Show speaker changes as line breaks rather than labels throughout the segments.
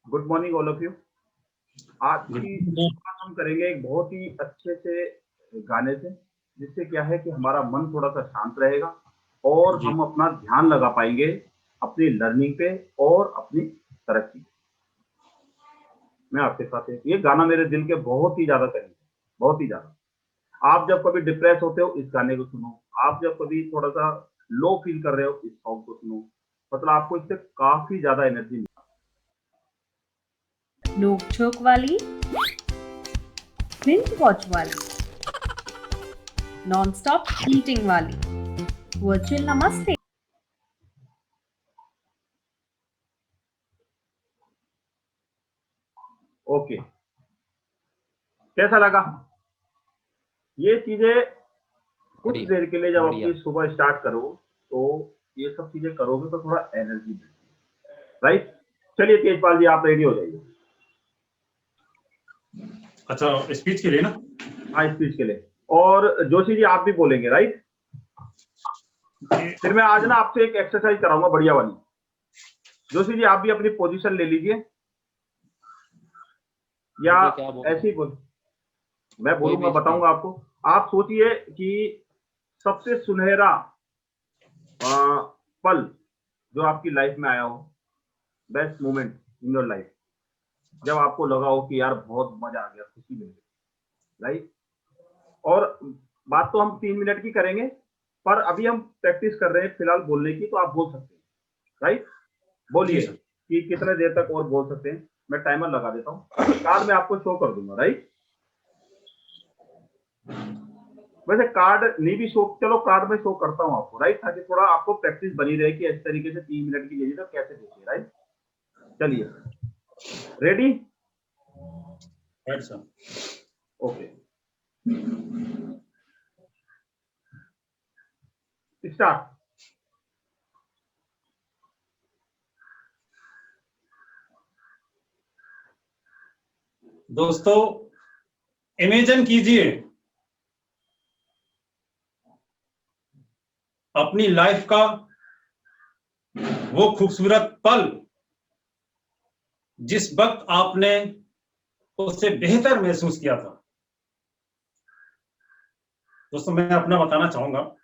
Good morning all of you. आज की शुरुआत हम करेंगे एक बहुत ही अच्छे से गाने से, जिससे क्या है कि हमारा मन थोड़ा-सा शांत रहेगा और
जी।
हम अपना ध्यान लगा पाएँगे अपनी लर्निंग पे और अपनी तरक्की पे। मैं आपके साथ ये गाना मेरे दिल के बहुत ही ज़्यादा करीब है, बहुत ही ज़्यादा। आप जब कभी डिप्रेस होते हो इस गाने को सुनो, आप जब कभी थोड़ा-सा लो फील कर रहे हो इस सॉन्ग को सुनो, मतलब आपको इससे काफ़ी ज़्यादा एनर्जी मिलेगी।
नोक-झोंक वाली, बिंज वॉच वाली, नॉन स्टॉप ईटिंग वाली, वर्चुअल नमस्ते।
ओके, कैसा लगा? ये चीज़ें कुछ
बढ़िया,
देर के लिए जब
बढ़िया।
अपनी सुबह स्टार्ट करो, तो ये सब चीज़ें करोगे तो थोड़ा एनर्जी मिलती है, राइट? चलिए तेजपाल जी आप रेडी हो जाइए।
अच्छा, स्पीच के लिए ना?
हाँ, स्पीच के लिए। और जोशी जी आप भी बोलेंगे, राइट? फिर मैं आज ना आपसे एक एक्सरसाइज कराऊंगा बढ़िया वाली। जोशी जी आप भी अपनी पोजीशन ले लीजिए, या ऐसे ही बोल, मैं बोलूंगा, बताऊंगा आपको। आप सोचिए कि सबसे सुनहरा पल जो आपकी लाइफ में आया हो, best moment in your life, जब आपको लगा हो कि यार बहुत मजा आ गया, खुशी मिल गई, राइट? और बात तो हम 3 मिनट की करेंगे, पर अभी हम प्रैक्टिस कर रहे हैं फिलहाल बोलने की, तो आप बोल सकते हैं, राइट? बोलिए कि कितने देर तक और बोल सकते हैं। मैं टाइमर लगा देता हूँ, कार्ड में आपको शो कर दूंगा, राइट? वैसे कार्ड नहीं भी शो, चलो कार्ड में शो करता हूँ आपको, राइट, ताकि थोड़ा आपको प्रैक्टिस बनी रहे कि इस तरीके से 3 मिनट की लेनी तो कैसे देती है, राइट? चलिए, रेडी? Okay, start.
दोस्तों, इमेजिन कीजिए अपनी लाइफ का वो खूबसूरत पल जिस वक्त आपने उससे बेहतर महसूस किया था। दोस्तों, मैं अपना बताना चाहूंगा,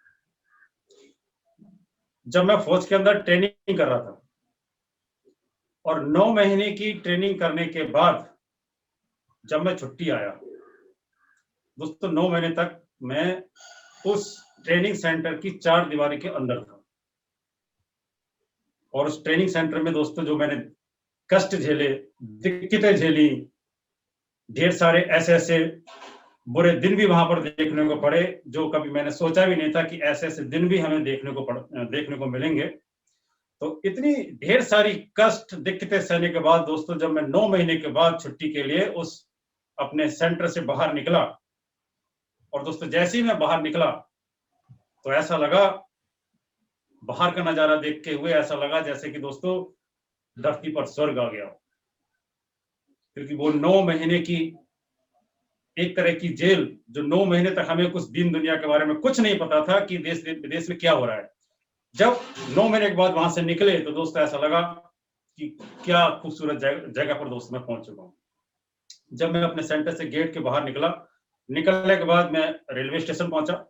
जब मैं फौज के अंदर ट्रेनिंग कर रहा था और 9 महीने की ट्रेनिंग करने के बाद जब मैं छुट्टी आया, दोस्तों 9 महीने तक मैं उस ट्रेनिंग सेंटर की 4 दीवारी के अंदर था। और उस ट्रेनिंग सेंटर में दोस्तों जो मैंने कष्ट झेले, दिक्कतें झेली, ढेर सारे ऐसे बुरे दिन भी वहां पर देखने को पड़े, जो कभी मैंने सोचा भी नहीं था कि ऐसे दिन भी हमें देखने को मिलेंगे। तो इतनी ढेर सारी कष्ट दिक्कतें सहने के बाद दोस्तों, जब मैं 9 महीने के बाद छुट्टी के लिए उस अपने सेंटर से बाहर निकला, और दोस्तों जैसे ही मैं बाहर निकला तो ऐसा लगा, बाहर का नजारा देखते हुए ऐसा लगा जैसे कि दोस्तों धरती पर स्वर्ग आ गया। क्योंकि वो 9 महीने की एक तरह की जेल, जो 9 महीने तक हमें कुछ दिन दुनिया के बारे में कुछ नहीं पता था कि देश विदेश में क्या हो रहा है। जब 9 महीने के बाद वहां से निकले तो दोस्तों ऐसा लगा कि क्या खूबसूरत जगह पर दोस्तों मैं पहुंच चुका हूँ। जब मैं अपने सेंटर से गेट के बाहर निकलने के बाद मैं रेलवे स्टेशन पहुंचा,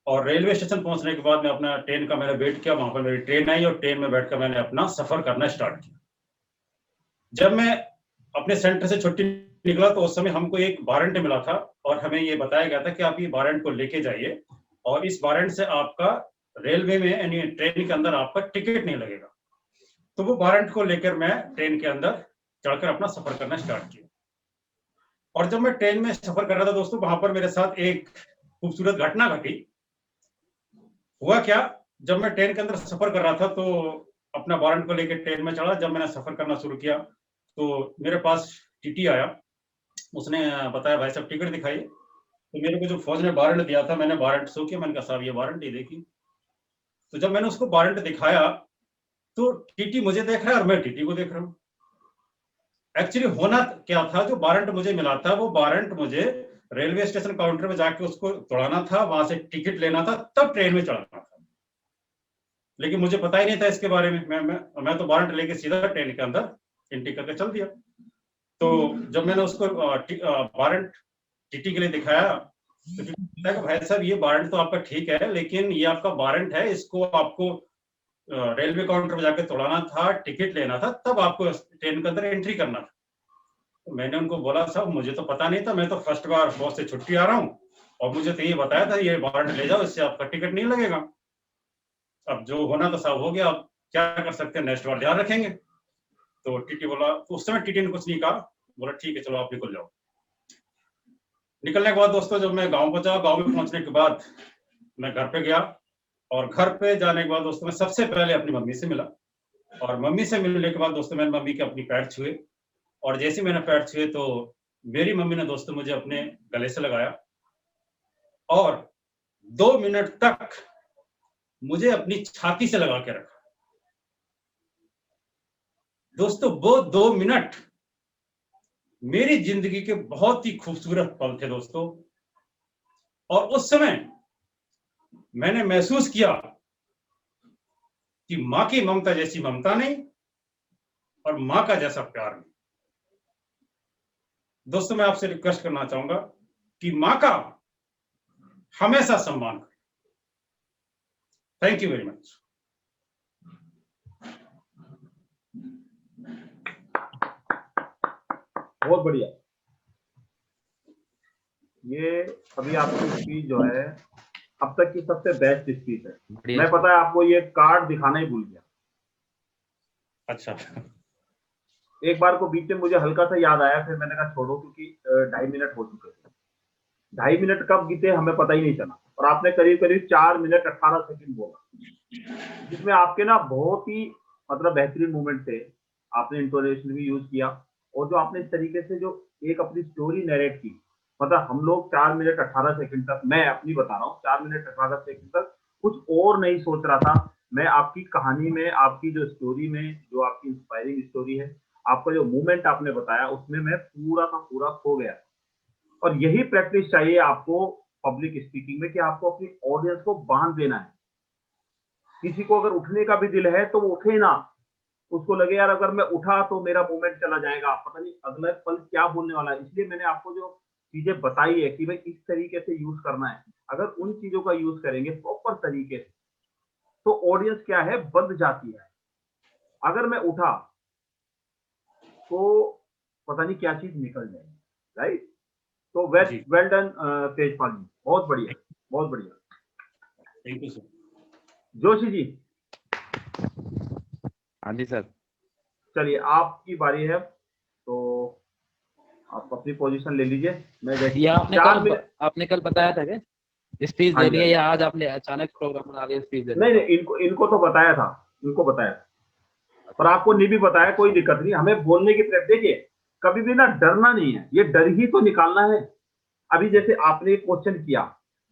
और रेलवे स्टेशन पहुंचने के बाद मैं अपना ट्रेन का मैंने वेट किया, वहां पर मेरी ट्रेन आई और ट्रेन में बैठकर मैंने अपना सफर करना स्टार्ट किया। जब मैं अपने सेंटर से छुट्टी निकला तो उस समय हमको एक वारंट मिला था, और हमें ये बताया गया था कि आप ये वारंट को लेके जाइए, और इस वारंट से आपका रेलवे में यानी ट्रेन के अंदर आपका टिकट नहीं लगेगा। तो वो वारंट को लेकर मैं ट्रेन के अंदर चढ़कर अपना सफर करना स्टार्ट किया। और जब मैं ट्रेन में सफर कर रहा था दोस्तों, वहां पर मेरे साथ एक खूबसूरत घटना घटी। हुआ क्या, जब मैं ट्रेन के अंदर सफर कर रहा था तो अपना वारंट को लेकर ट्रेन में चढ़ा। जब मैंने सफर करना शुरू किया तो मेरे पास टीटी आया, उसने बताया भाई साहब टिकट दिखाइए। तो मेरे को जो फौज ने वारंट दिया था, मैंने वारंट शो किया, मैंने कहा साहब ये वारंट ही देखिए। तो जब मैंने उसको वारंट दिखाया तो टीटी मुझे देख रहा है और मैं टीटी को देख रहा हूँ। एक्चुअली होना क्या था, जो वारंट मुझे मिला था वो वारंट मुझे रेलवे स्टेशन काउंटर में जाके उसको तोड़ाना था, वहां से टिकट लेना था, तब ट्रेन में चढ़ना था। लेकिन मुझे पता ही नहीं था इसके बारे में। मैं तो वारंट लेके सीधा ट्रेन के अंदर एंट्री करके चल दिया। तो जब मैंने उसको वारंट टीटी के लिए दिखाया तो टीटी बोला कि भाई साहब ये वारंट तो आपका ठीक है, लेकिन ये आपका वारंट है, इसको आपको रेलवे काउंटर पर जाके तोड़ाना था, टिकट लेना था, तब आपको ट्रेन के अंदर एंट्री करना था। तो मैंने उनको बोला साहब मुझे तो पता नहीं था, मैं तो फर्स्ट बार बॉस से छुट्टी आ रहा हूँ और मुझे तो ये बताया था ये वारंट ले जाओ, इससे आपका टिकट नहीं लगेगा। अब जो होना तो साहब हो गया, अब क्या कर सकते हैं, नेक्स्ट बार ध्यान रखेंगे। तो टीटी बोला, तो उस समय टीटी ने कुछ नहीं कहा, बोला ठीक है चलो आप निकल जाओ। निकलने के बाद दोस्तों जब मैं गांव पहुंचा, गांव में पहुंचने के बाद मैं घर पे गया और घर पे जाने के बाद दोस्तों मैं सबसे पहले अपनी मम्मी से मिला और मम्मी से मिलने के बाद दोस्तों मैंने मम्मी के अपनी पैर छुए और जैसे मैंने पैर छुए तो मेरी मम्मी ने दोस्तों मुझे अपने गले से लगाया और 2 मिनट तक मुझे अपनी छाती से लगा के रखा। दोस्तों वो 2 मिनट मेरी जिंदगी के बहुत ही खूबसूरत पल थे दोस्तों, और उस समय मैंने महसूस किया कि मां की ममता जैसी ममता नहीं और मां का जैसा प्यार नहीं। दोस्तों मैं आपसे रिक्वेस्ट करना चाहूंगा कि मां का हमेशा सम्मान करें। Thank you very much.
बहुत बढ़िया। ये अभी आपकी स्पीच जो है अब तक की सबसे बेस्ट स्पीच है। मैं पता है आपको ये कार्ड दिखाना ही भूल गया।
अच्छा,
एक बार को बीच में मुझे हल्का सा याद आया, फिर मैंने कहा छोड़ो, क्योंकि 2.5 मिनट हो चुके थे। 2.5 मिनट कब बीते हमें पता ही नहीं चला और आपने करीब करीब 4 मिनट 18 सेकंड बोला, जिसमें आपके ना बहुत ही मतलब बेहतरीन मूवमेंट थे। आपने इंटोनेशन भी यूज किया और जो आपने इस तरीके से जो एक अपनी स्टोरी नरेट की, मतलब हम लोग 4 मिनट 18 सेकंड तक, मैं अपनी बता रहा हूँ, 4 मिनट 18 सेकंड तक कुछ और नहीं सोच रहा था। मैं आपकी कहानी में, आपकी जो स्टोरी में, जो आपकी इंस्पायरिंग स्टोरी है, आपका जो मूवमेंट आपने बताया, उसमें मैं पूरा का पूरा खो गया। और यही प्रैक्टिस चाहिए आपको पब्लिक स्पीकिंग में, कि आपको अपनी ऑडियंस को बांध देना है। किसी को अगर उठने का भी दिल है तो वो उठे ना, उसको लगे यार अगर मैं उठा तो मेरा मूवमेंट चला जाएगा, पता नहीं अगला पल क्या बोलने वाला है। इसलिए मैंने आपको जो चीजें बताई है कि भाई इस तरीके से यूज करना है, अगर उन चीजों का यूज करेंगे प्रॉपर तरीके से तो ऑडियंस क्या है, बंद जाती है। अगर मैं उठा तो पता नहीं क्या चीज निकल जाएगी, राइट। तो वेल डन तेजपाल जी, बहुत बढ़िया, बहुत बढ़िया।
Thank you sir.
Joshi ji.
हाँ जी सर।
चलिए आपकी बारी है, तो आप अपनी पोजीशन ले लीजिए। मैं
ये आपने कल बताया था क्या स्पीच देनी है, या आज आपने अचानक प्रोग्राम बना लिया स्पीच देने?
नहीं, इनको तो बताया था, इनको बताया था, और आपको नहीं भी बताया, कोई दिक्कत नहीं। हमें बोलने की प्रैक्टिस, देखिए कभी भी ना डरना नहीं है, ये डर ही तो निकालना है। अभी जैसे आपने एक क्वेश्चन किया,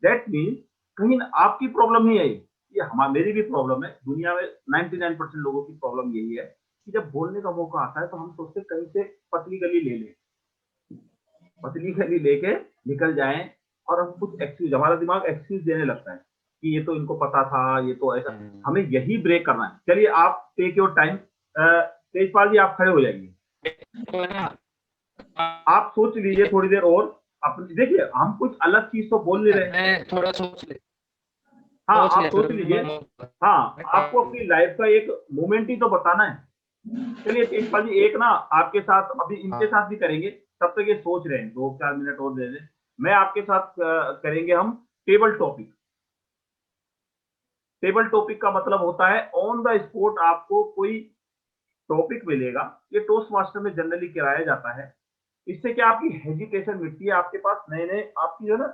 दैट मीन कहीं आपकी प्रॉब्लम नहीं है, ये मेरी भी प्रॉब्लम है। दुनिया में 99% लोगों की प्रॉब्लम यही है कि जब बोलने का मौका आता है तो हम सोचते कहीं से पतली गली ले लें, पतली गली लेके निकल जाएं, और हम कुछ एक्सक्यूज, हमारा दिमाग एक्सक्यूज देने लगता है कि ये तो इनको पता था, ये तो ऐसा। हमें यही ब्रेक करना है। चलिए आप टेक योर टाइम। तेजपाल जी आप खड़े हो जाइए, आप सोच लीजिए थोड़ी देर और। अपनी देखिए हम कुछ अलग चीज तो बोल नहीं रहे,
थोड़ा सोच ले।
हाँ आप सोच लीजिए। हाँ आपको अपनी लाइफ का एक मोमेंट ही तो बताना है। चलिए तेजपाल जी, एक ना आपके साथ अभी इनके साथ भी करेंगे, तब तक ये सोच रहे हैं, 2-4 मिनट और दे दें। मैं आपके साथ करेंगे हम टेबल टॉपिक। टेबल टॉपिक का मतलब होता है ऑन द स्पॉट आपको कोई टॉपिक मिलेगा, ये टोस्ट मास्टर में जनरली कराया जाता है। इससे क्या आपकी हेजिटेशन मिटती है, आपके पास नए नए आपकी जो ना,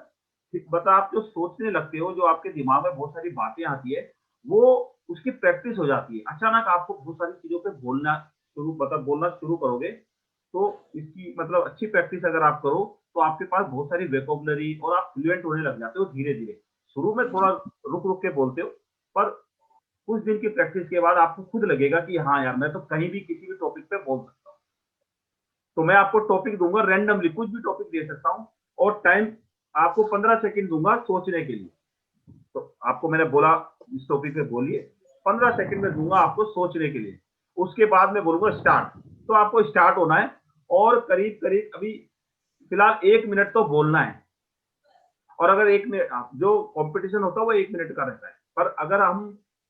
मतलब आप जो सोचने लगते हो, जो आपके दिमाग में बहुत सारी बातें आती है, वो उसकी प्रैक्टिस हो जाती है। अचानक आपको बहुत सारी चीजों पे बोलना शुरू करोगे, तो इसकी मतलब अच्छी प्रैक्टिस अगर आप करो तो आपके पास बहुत सारी वेकोबलरी और आप फ्लुएंट होने लग जाते हो धीरे धीरे। शुरू में थोड़ा रुक रुक के बोलते हो, पर कुछ दिन की प्रैक्टिस के बाद आपको खुद लगेगा कि हाँ यार मैं तो कहीं भी किसी भी टॉपिक पे बोल सकता हूँ। तो मैं आपको टॉपिक दूंगा, रैंडमली कुछ भी टॉपिक दे सकता हूँ, और टाइम आपको 15 सेकंड दूंगा सोचने के लिए। तो आपको मैंने बोला इस टॉपिक पे बोलिए, 15 सेकंड में दूंगा आपको सोचने के लिए। उसके बाद मैं बोलूंगा स्टार्ट, तो आपको स्टार्ट होना है और करीब करीब अभी फिलहाल 1 मिनट तो बोलना है। और अगर 1 मिनट जो कंपटीशन होता है वो 1 मिनट का रहता है, पर अगर हम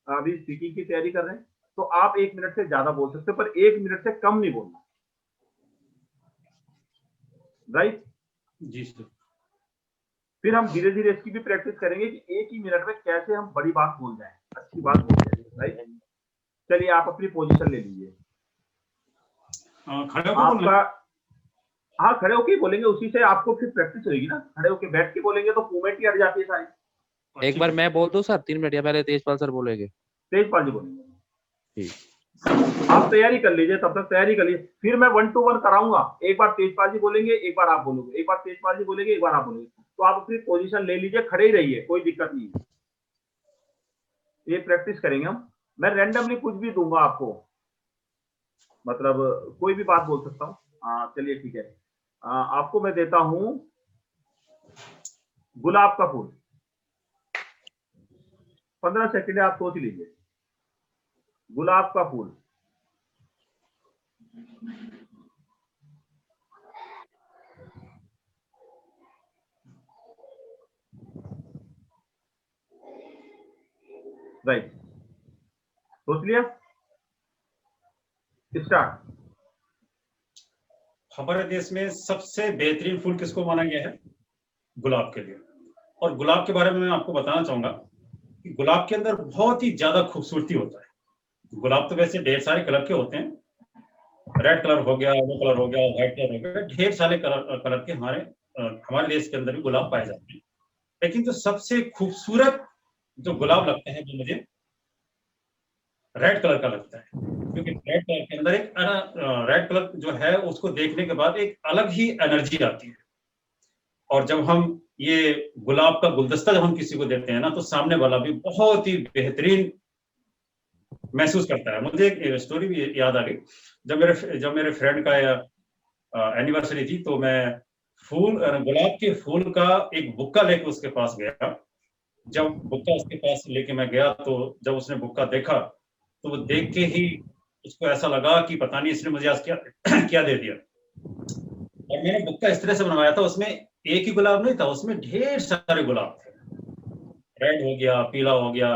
अभी स्पीकिंग की तैयारी कर रहे हैं तो आप 1 मिनट से ज्यादा बोल सकते हो, पर 1 मिनट से कम नहीं बोलना, राइट?
जी सर।
फिर हम धीरे धीरे इसकी भी प्रैक्टिस करेंगे कि 1 ही मिनट में कैसे हम बड़ी बात बोल जाएं, अच्छी बात बोल जाएं, राइट? चलिए आप अपनी पोजीशन ले लीजिए।
खड़े होकर
आपका, हाँ खड़े होके बोलेंगे, उसी से आपको फिर प्रैक्टिस होगी ना। खड़े होके बैठ के बोलेंगे तो मूवमेंट ही हट जाती है सारी।
एक बार मैं बोल दूं सर 3 मिनट, या पहले तेजपाल सर बोलेंगे?
तेजपाल जी बोलेंगे।
ठीक।
आप तैयारी कर लीजिए, तब तक तैयारी कर लीजिए, फिर मैं 1 to 1 कराऊंगा। एक बार तेजपाल जी बोलेंगे, एक बार आप बोलोगे, एक बार तेजपाल जी बोलेंगे, एक बार आप बोलोगे। तो आप अपनी पोजीशन ले लीजिए, खड़े ही रहिए, कोई दिक्कत नहीं है। ये प्रैक्टिस करेंगे हम। मैं रैंडमली कुछ भी दूंगा आपको, मतलब कोई भी बात बोल सकता हूँ। चलिए ठीक है, आपको मैं देता हूं गुलाब का फूल। 15 सेकंड आप सोच लीजिए। गुलाब का फूल, राइट, सोच लिया? स्टार्ट।
हमारे देश में सबसे बेहतरीन फूल किसको माना गया है? गुलाब के लिए। और गुलाब के बारे में मैं आपको बताना चाहूंगा कि गुलाब के अंदर बहुत ही ज्यादा खूबसूरती होता है। गुलाब तो वैसे ढेर सारे कलर के होते हैं, रेड कलर हो गया, वो कलर हो गया, व्हाइट कलर हो गया, ढेर सारे कलर के हमारे देश के अंदर भी गुलाब पाए जाते हैं। लेकिन जो सबसे खूबसूरत जो गुलाब लगता है वो मुझे रेड कलर का लगता है, क्योंकि रेड कलर के अंदर एक रेड कलर जो है उसको देखने के बाद एक अलग ही एनर्जी आती है। और जब हम ये गुलाब का गुलदस्ता जब हम किसी को देते हैं ना, तो सामने वाला भी बहुत ही बेहतरीन महसूस करता है। मुझे एक स्टोरी भी याद आ गई। जब मेरे फ्रेंड का एनिवर्सरी थी, तो मैं गुलाब के फूल का एक बुक्का लेके उसके पास गया। जब बुक्का उसके पास लेके मैं गया, तो जब उसने बुक्का देखा तो वो देख के ही उसको ऐसा लगा कि पता नहीं इसने मुझे आज क्या क्या दे दिया। और मैंने बुक्का इस तरह से बनवाया था, उसमें एक ही गुलाब नहीं था, उसमें ढेर सारे गुलाब थे। रेड हो गया, पीला हो गया,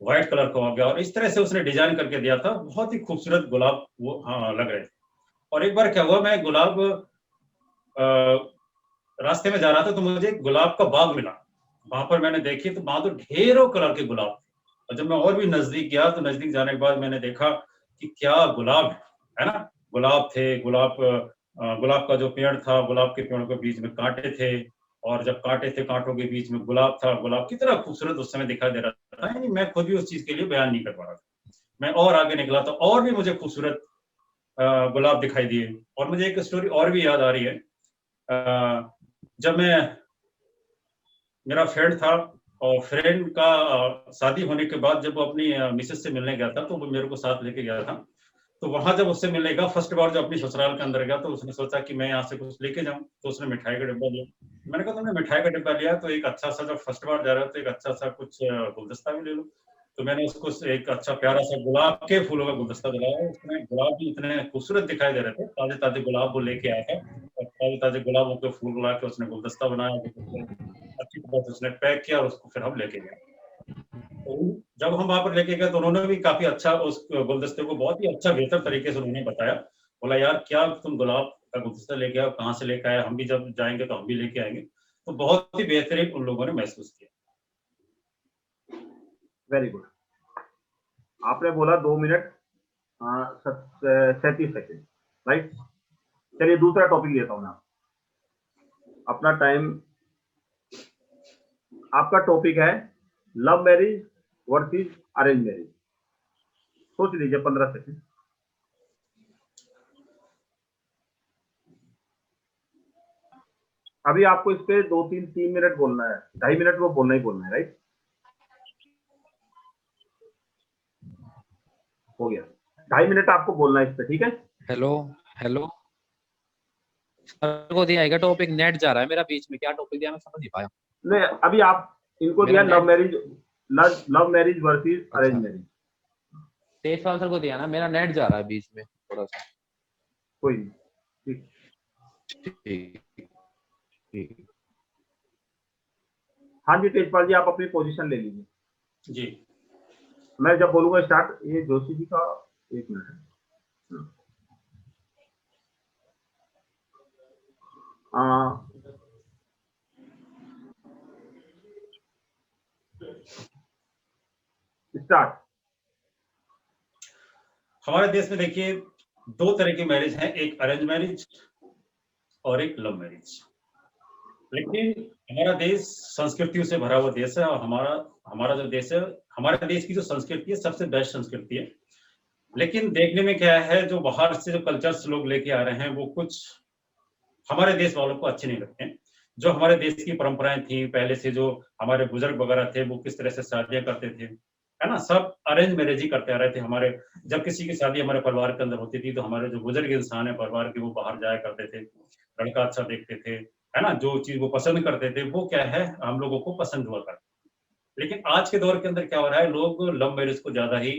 व्हाइट कलर का हो गया, और इस तरह से उसने डिजाइन करके दिया था। बहुत ही खूबसूरत गुलाब वो लग रहे थे। और एक बार क्या हुआ, मैं गुलाब रास्ते में जा रहा था, तो मुझे एक गुलाब का बाग मिला। वहां पर मैंने देखी तो वहां तो ढेरों कलर के गुलाब थे। और जब मैं और भी नजदीक गया, तो नजदीक जाने के बाद मैंने देखा कि क्या गुलाब है ना। गुलाब थे, गुलाब का जो पेड़ था, गुलाब के पेड़ के बीच में कांटे थे, और जब कांटे थे कांटों के बीच में गुलाब था। गुलाब कितना खूबसूरत उस समय दिखाई दे रहा था, यानी मैं खुद भी उस चीज के लिए बयान नहीं कर पा रहा था। मैं और आगे निकला तो और भी मुझे खूबसूरत गुलाब दिखाई दिए। और मुझे एक स्टोरी और भी याद आ रही है। जब मेरा फ्रेंड था, और फ्रेंड का शादी होने के बाद जब वो अपनी मिसेस से मिलने गया था, तो वो मेरे को साथ लेके गया था। तो वहां जब उससे मिलने गया फर्स्ट बार, जब अपनी ससुराल के अंदर गया, तो उसने सोचा कि मैं यहाँ से कुछ लेके जाऊं। तो उसने मिठाई का डिब्बा लिया। मैंने कहा तुमने मिठाई का डिब्बा लिया तो एक अच्छा सा, जब फर्स्ट बार जा रहा हो तो एक अच्छा सा कुछ गुलदस्ता भी ले लो। तो मैंने उसको एक अच्छा प्यारा सा गुलाब के फूलों का गुलदस्ता दिलाया। उसमें गुलाब भी इतने खूबसूरत दिखाई दे रहे थे, ताजे ताजे गुलाब वो लेके आया था। और ताजे ताजे गुलाबों के फूल ला के उसने गुलदस्ता बनाया, अच्छी तरह से उसने पैक किया, और उसको फिर हम लेके गए। तो जब हम वहां पर लेके गए, तो उन्होंने भी काफी अच्छा उस गुलदस्ते को बहुत ही अच्छा बेहतर तरीके से उन्होंने बताया। बोला यार क्या तुम गुलाब का गुलदस्ता लेके आओ, कहाँ से लेके आए, हम भी जब जाएंगे तो हम भी लेके आएंगे। तो बहुत ही बेहतरीन उन लोगों ने महसूस किया।
Very good. आपने बोला 2 मिनट 37 सेकेंड, राइट? चलिए दूसरा टॉपिक लेता हूं मैं। अपना टाइम, आपका टॉपिक है love marriage versus arrange marriage. सोच लीजिए 15 सेकेंड। अभी आपको इस पे 3 मिनट बोलना है, 2.5 मिनट वो बोलना ही बोलना है, राइट? हो गया, 2.5 मिनट आपको बोलना है इस पे, ठीक है?
हेलो हेलो सर को दिया है टॉपिक, नेट जा रहा है मेरा बीच में, क्या टॉपिक दिया मैं समझ नहीं पाया।
नहीं, अभी आप इनको दिया love marriage versus arrange marriage.
Tejpal sir को दिया ना, मेरा नेट जा रहा है बीच में थोड़ा सा।
कोई नहीं, ठीक।
ठीक।
हाँ जी तेजपाल जी, आप अपनी पोजीशन ले लीजिए
जी।
मैं जब बोलूंगा स्टार्ट, ये जोशी जी का 1 मिनट है। स्टार्ट।
हमारे देश में देखिए 2 तरह की मैरिज हैं, एक अरेंज मैरिज और एक लव मैरिज। लेकिन हमारा देश संस्कृतियों से भरा हुआ देश है और हमारा जो देश है, हमारे देश की जो संस्कृति है सबसे बेस्ट संस्कृति है। लेकिन देखने में क्या है, जो बाहर से जो कल्चर्स लोग लेके आ रहे हैं वो कुछ हमारे देश वालों को अच्छे नहीं लगते हैं। जो हमारे देश की परंपराएं थी पहले से, जो हमारे बुजुर्ग वगैरह थे वो किस तरह से शादियां करते थे, है ना, सब अरेंज मैरिज ही करते आ रहे थे। हमारे जब किसी की शादी हमारे परिवार के अंदर होती थी तो हमारे जो बुजुर्ग इंसान है परिवार के, वो बाहर जाया करते थे, लड़का अच्छा देखते थे, है ना, जो चीज वो पसंद करते थे वो क्या है हम लोगों को पसंद हुआ करता। लेकिन आज के दौर के अंदर क्या हो रहा है, लोग लव मैरिज को ज्यादा ही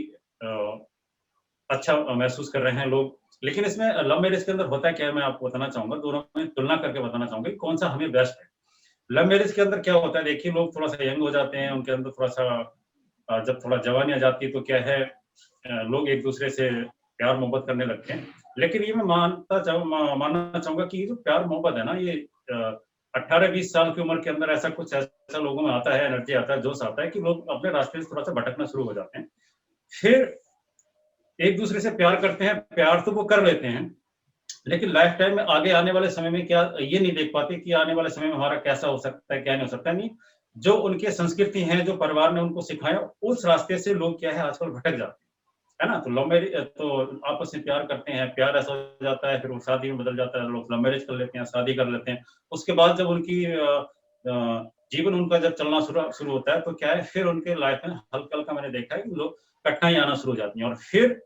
अच्छा महसूस कर रहे हैं लोग। लेकिन इसमें लव मैरिज के अंदर होता है क्या है, मैं आपको बताना चाहूंगा, दोनों में तुलना करके बताना चाहूंगा कि कौन सा हमें बेस्ट है। लव मैरिज के अंदर क्या होता है, देखिए लोग थोड़ा सा यंग हो जाते हैं, उनके अंदर थोड़ा सा जब थोड़ा जवानी आ जाती है तो क्या है, लोग एक दूसरे से प्यार मोहब्बत करने लगते हैं। लेकिन ये मैं मानना चाहूंगा कि ये जो प्यार मोहब्बत है ना, ये 18-20 साल की उम्र के अंदर ऐसा कुछ ऐसा लोगों में आता है, एनर्जी आता है, जोश आता है कि लोग अपने रास्ते से थोड़ा सा भटकना शुरू हो जाते हैं। फिर एक दूसरे से प्यार करते हैं, प्यार तो वो कर लेते हैं, लेकिन लाइफ टाइम में आगे आने वाले समय में क्या ये नहीं देख पाते कि आने वाले समय में हमारा कैसा हो सकता है, क्या नहीं हो सकता। नहीं, जो उनके संस्कृति है, जो परिवार ने उनको सिखाया, उस रास्ते से लोग क्या है आजकल भटक जाते हैं, है ना। तो लव मैरिज तो आपस में प्यार करते हैं, प्यार ऐसा हो जाता है फिर वो शादी में बदल जाता है, लोग लव मैरिज कर लेते हैं, शादी कर लेते हैं। उसके बाद जब उनकी जीवन उनका जब चलना शुरू होता है तो क्या है, फिर उनके लाइफ में हल्का हल्का मैंने देखा है कि लोग कठिनाई आना शुरू हो जाती हैं और फिर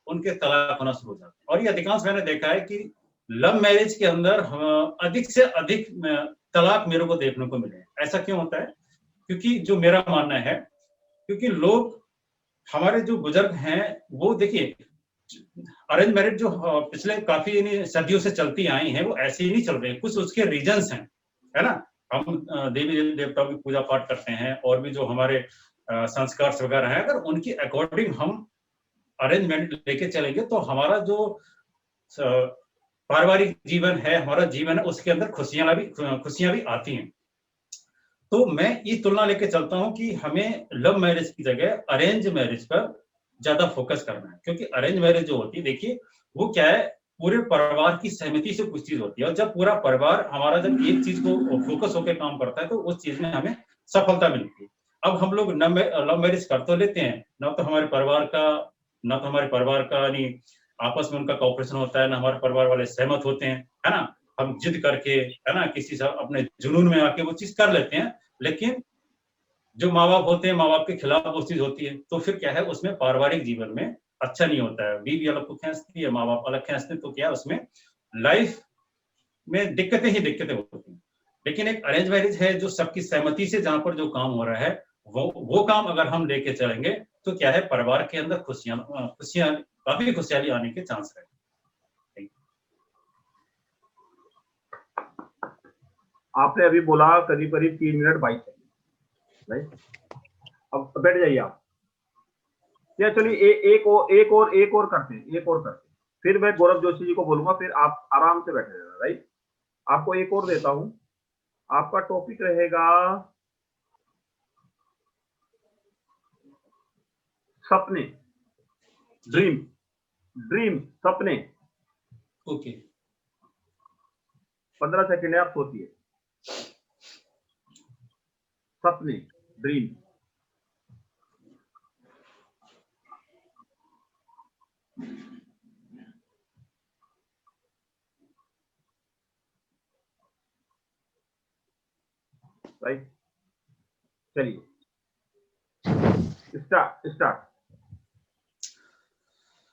उनके तलाक होना शुरू हो जाते हैं। और ये अधिकांश मैंने देखा है कि लव मैरिज के अंदर अधिक से अधिक तलाक मेरे को देखने को मिले। ऐसा क्यों होता है? क्योंकि जो मेरा मानना है, क्योंकि लोग हमारे जो बुजुर्ग हैं वो देखिए, अरेंज मैरिज जो पिछले काफी सदियों से चलती आई हैं वो ऐसे ही नहीं चल रही, कुछ उसके रीजंस हैं, है ना। हम देवी देवताओं की पूजा पाठ करते हैं और भी जो हमारे संस्कार वगैरह हैं, अगर उनकी अकॉर्डिंग हम अरेंजमेंट लेके चलेंगे तो हमारा जो पारिवारिक जीवन है, हमारा जीवन है, उसके अंदर खुशियां भी आती हैं। तो मैं ये तुलना लेके चलता हूं कि हमें लव मैरिज की जगह अरेंज मैरिज पर ज्यादा फोकस करना है। क्योंकि अरेंज मैरिज जो होती है, देखिए वो क्या है, पूरे परिवार की सहमति से कुछ चीज होती है, और जब पूरा परिवार हमारा जब एक चीज को फोकस होकर काम करता है तो उस चीज में हमें सफलता मिलती है। अब हम लोग लव मैरिज कर तो लेते हैं, ना तो हमारे परिवार का नहीं आपस में उनका कोऑपरेशन होता है, ना हमारे परिवार वाले सहमत होते हैं, है ना। हम जिद करके, है ना, किसी से अपने जुनून में आके वो चीज कर लेते हैं, लेकिन जो माँ बाप होते हैं, माँ बाप के खिलाफ वो चीज होती है, तो फिर क्या है उसमें पारिवारिक जीवन में अच्छा नहीं होता है। बीवी अलग को खींचती है, माँ बाप अलग खींचते हैं, तो क्या उसमें लाइफ में दिक्कतें होती हैं। लेकिन एक अरेंज मैरिज है जो सबकी सहमति से जहां पर जो काम हो रहा है, वो काम अगर हम लेके चलेंगे तो क्या है, परिवार के अंदर काफी खुशहाली आने के चांस है।
आपने अभी बोला करीब 3 मिनट 22 सेकंड, राइट। अब बैठ जाइए आप। या चलिए एक और करते हैं, फिर मैं गौरव जोशी जी को बोलूंगा, फिर आप आराम से बैठे रहना, राइट। आपको एक और देता हूं, आपका टॉपिक रहेगा सपने, ड्रीम सपने।
ओके।
15 सेकंड है, आप सोचिए। सपने, ड्रीम। राइट, चलिए स्टार्ट।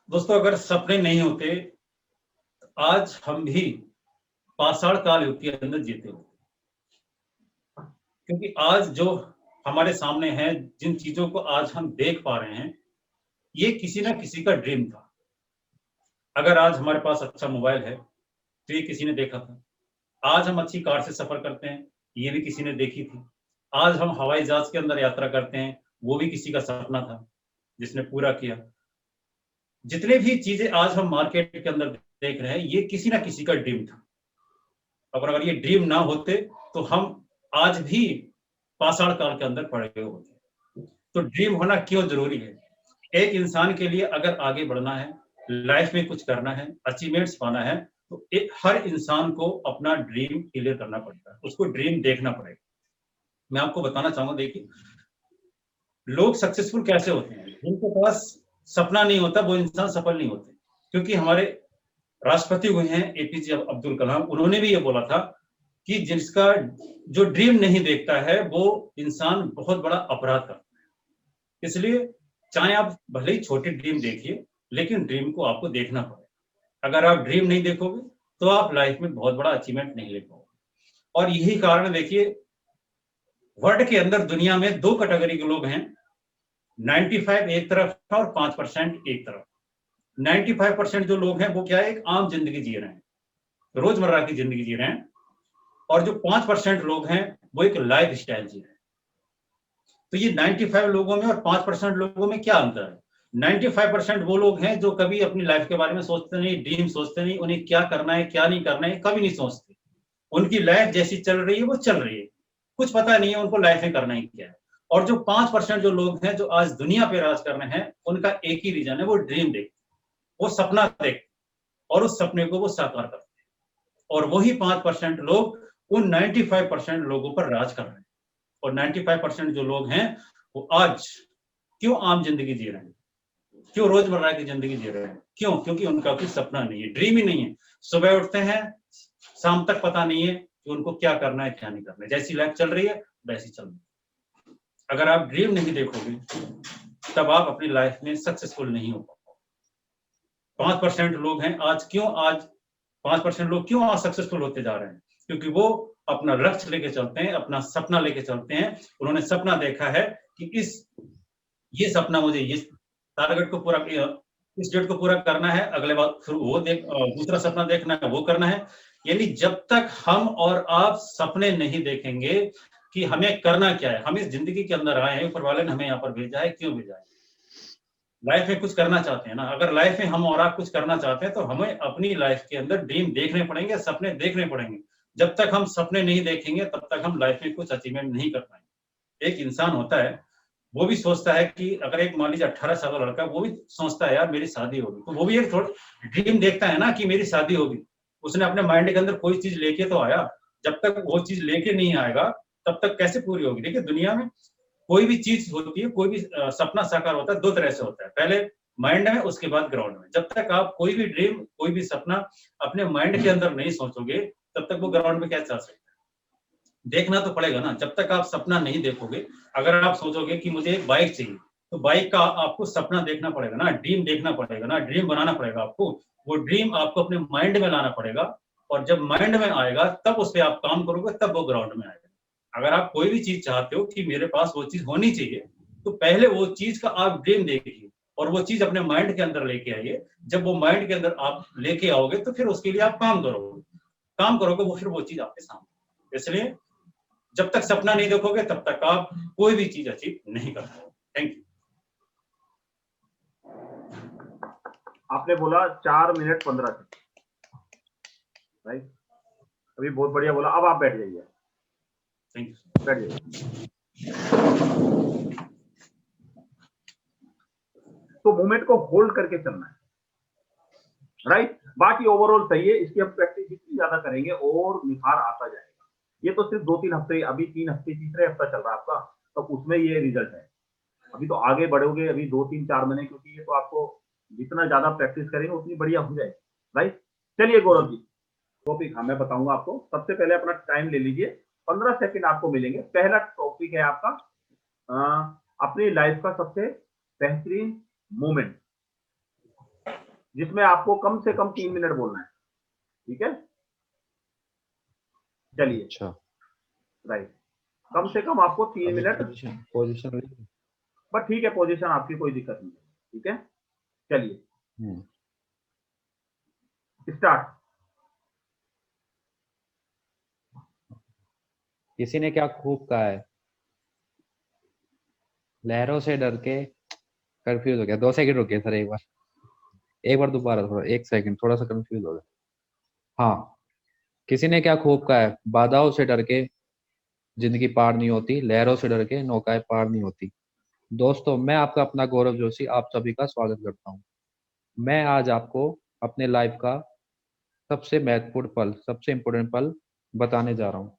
दोस्तों, अगर सपने नहीं होते आज हम भी पाषाण काल युग के अंदर जीते हो। क्योंकि आज जो हमारे सामने है, जिन चीजों को आज हम देख पा रहे हैं, ये किसी ना किसी का ड्रीम था। अगर आज हमारे पास अच्छा मोबाइल है, तो ये किसी ने देखा था। आज हम अच्छी कार से सफर करते हैं, ये भी किसी ने देखी थी। आज हम हवाई जहाज के अंदर यात्रा करते हैं, वो भी किसी का सपना था जिसने पूरा किया। जितने भी चीजें आज हम मार्केट के अंदर देख रहे हैं, ये किसी ना किसी का ड्रीम था। अगर ये ड्रीम ना होते तो हम आज भी पाषाण काल के अंदर पड़े हुए होते। तो ड्रीम होना क्यों जरूरी है? एक इंसान के लिए अगर आगे बढ़ना है, लाइफ में कुछ करना है, अचीवमेंट्स पाना है, तो हर इंसान को अपना ड्रीम क्लियर करना पड़ता है, उसको ड्रीम देखना पड़ेगा। मैं आपको बताना चाहूंगा, देखिए लोग सक्सेसफुल कैसे होते हैं। जिनके पास सपना नहीं होता वो इंसान सफल नहीं होते। क्योंकि हमारे राष्ट्रपति हुए हैं एपीजे अब्दुल कलाम, उन्होंने भी ये बोला था कि जिसका जो ड्रीम नहीं देखता है वो इंसान बहुत बड़ा अपराध करता है। इसलिए चाहे आप भले ही छोटी ड्रीम देखिए, लेकिन ड्रीम को आपको देखना पड़ेगा। अगर आप ड्रीम नहीं देखोगे तो आप लाइफ में बहुत बड़ा अचीवमेंट नहीं ले पाओगे। और यही कारण देखिए, वर्ल्ड के अंदर दुनिया में 2 कैटेगरी के लोग हैं, 95 एक तरफ और 5% एक तरफ। 95% जो लोग हैं वो क्या है, एक आम जिंदगी जी रहे हैं, रोजमर्रा की जिंदगी जी रहे हैं। और जो 5% लोग हैं वो एक लाइफ स्टाइल जी रहे हैं। तो ये 95 लोगों में और 5% लोगों में क्या अंतर है? 95% वो लोग हैं जो कभी अपनी लाइफ के बारे में सोचते नहीं, ड्रीम सोचते नहीं, उन्हें क्या करना है क्या नहीं करना है कभी नहीं सोचते। उनकी लाइफ जैसी चल रही है वो चल रही है, कुछ पता नहीं है उनको लाइफ में करना ही क्या है। और जो 5% जो लोग हैं जो आज दुनिया पे राज कर रहे हैं, उनका एक ही रीजन है, वो ड्रीम देखते, वो सपना देखते और उस सपने को वो साकार करते हैं। और वही 5% लोग उन 95% लोगों पर राज कर रहे हैं। और 95% जो लोग हैं वो आज क्यों आम जिंदगी जी रहे हैं, क्यों रोजमर्रा की जिंदगी जी रहे हैं? क्यों? क्योंकि उनका कोई सपना नहीं है, ड्रीम ही नहीं है। सुबह उठते हैं, शाम तक पता नहीं है कि उनको क्या करना है क्या नहीं करना है। जैसी लाइफ चल रही है वैसी चल रही है। अगर आप ड्रीम नहीं देखोगे तब आप अपनी लाइफ में सक्सेसफुल नहीं हो पाओगे। 5% लोग हैं आज 5% लोग क्यों आज सक्सेसफुल होते जा रहे हैं? क्योंकि वो अपना लक्ष्य लेके चलते हैं, अपना सपना लेके चलते हैं। उन्होंने सपना देखा है कि ये सपना मुझे इस टारगेट को पूरा, इस डेट को पूरा करना है, अगले बार फिर वो दूसरा सपना देखना है, वो करना है। यानी जब तक हम और आप सपने नहीं देखेंगे कि हमें करना क्या है, हम इस जिंदगी के अंदर आए हैं, ऊपर वाले ने हमें यहाँ पर भेजा है, क्यों भेजा है? लाइफ में कुछ करना चाहते हैं ना। अगर लाइफ में हम और आप कुछ करना चाहते हैं तो हमें अपनी लाइफ के अंदर ड्रीम देखने पड़ेंगे, सपने देखने पड़ेंगे। जब तक हम सपने नहीं देखेंगे तब तक हम लाइफ में कुछ अचीवमेंट नहीं कर पाएंगे। एक इंसान होता है, वो भी सोचता है कि अगर एक मान लीजिए 18 साल का लड़का, वो भी सोचता है यार मेरी शादी होगी, तो वो भी एक थोड़ा ड्रीम देखता है ना कि मेरी शादी होगी। उसने अपने माइंड के अंदर कोई चीज लेके तो आया, जब तक वो चीज लेके नहीं आएगा तब तक कैसे पूरी होगी? देखिए दुनिया में कोई भी चीज होती है, कोई भी सपना साकार होता है, 2 तरह से होता है, पहले माइंड में, उसके बाद ग्राउंड में। जब तक आप कोई भी ड्रीम, कोई भी सपना अपने माइंड के अंदर नहीं सोचोगे तब तक वो ग्राउंड में कैसे आ सकता है? देखना तो पड़ेगा ना। जब तक आप सपना नहीं देखोगे, अगर आप सोचोगे कि मुझे एक बाइक चाहिए, तो बाइक का आपको सपना देखना पड़ेगा ना, ड्रीम देखना पड़ेगा ना, ड्रीम बनाना पड़ेगा आपको। वो ड्रीम आपको अपने माइंड में लाना पड़ेगा, और जब माइंड में आएगा तब उस पर आप काम करोगे, तब वो ग्राउंड में आएगा। अगर आप कोई भी चीज चाहते हो कि मेरे पास वो चीज होनी चाहिए, तो पहले वो चीज का आप ड्रीम देखिए और वो चीज अपने माइंड के अंदर लेके आइए। जब वो माइंड के अंदर आप लेके आओगे तो फिर उसके लिए आप काम करोगे, वो फिर वो चीज आपके सामने। इसलिए जब तक सपना नहीं देखोगे तब तक आप कोई भी चीज अचीव नहीं कर पाओगे। Thank you.
आपने बोला 4 मिनट 15 सेकंड, राइट? अभी बहुत बढ़िया बोला। अब आप बैठ जाइए,
थैंक यू।
बैठ जाइए। तो मूवमेंट को होल्ड करके चलना है, राइट? बाकी ओवरऑल सही है। इसकी हम प्रैक्टिस जितनी ज्यादा करेंगे और निखार आता जाएगा। ये तो सिर्फ 2-3 हफ्ते, अभी 3 हफ्ते, तीसरे हफ्ता चल रहा है आपका, तो उसमें ये रिजल्ट है। अभी तो आगे बढ़ोगे, अभी 2-3-4 महीने, क्योंकि ये तो आपको जितना ज्यादा प्रैक्टिस करेंगे उतनी बढ़िया हो जाएगी, राइट? चलिए गौरव जी, टॉपिक मैं बताऊंगा आपको। सबसे पहले अपना टाइम ले लीजिए, 15 सेकंड आपको मिलेंगे। पहला टॉपिक है आपका अपनी लाइफ का सबसे बेहतरीन मोमेंट, जिसमें आपको कम से कम 3 मिनट बोलना है, ठीक है? चलिए,
अच्छा,
राइट, कम से कम आपको 3 मिनट।
पोजीशन
बट ठीक है, पोजीशन आपकी कोई दिक्कत नहीं है, ठीक है? चलिए स्टार्ट।
किसी ने क्या खूब कहा है, लहरों से डर के, कंफ्यूज हो गया, 2 सेकंड रुकिए सर, एक बार दोबारा, थोड़ा 1 सेकंड, थोड़ा सा कंफ्यूज हो गया। हाँ, किसी ने क्या खूब कहा है, बाधाओं से डर के जिंदगी पार नहीं होती, लहरों से डर के नौकाएं पार नहीं होती। दोस्तों, मैं आपका अपना गौरव जोशी आप सभी का स्वागत करता हूँ। मैं आज आपको अपने लाइफ का सबसे महत्वपूर्ण पल, सबसे इम्पोर्टेंट पल बताने जा रहा हूँ।